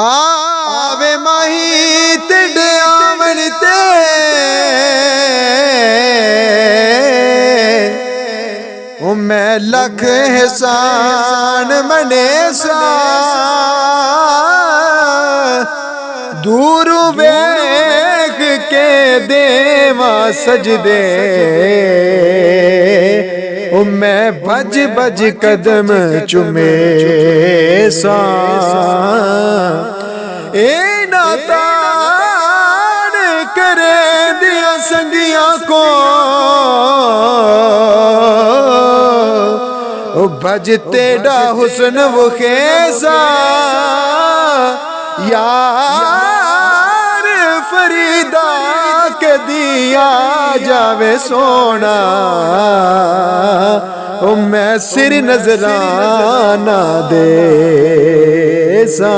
आवे माही तिड आवन ते ओ मैं लख एहसान मने सा दूर वेख के देवा सजदे ओ मैं भज भज कदम चुमे सा ए नातान करे दिया संगिया को ओ भज तेरा हुस्न वो खेसा यार फरीदा के दिया जावे सोना ओ मैं सिर नजराना दे सा।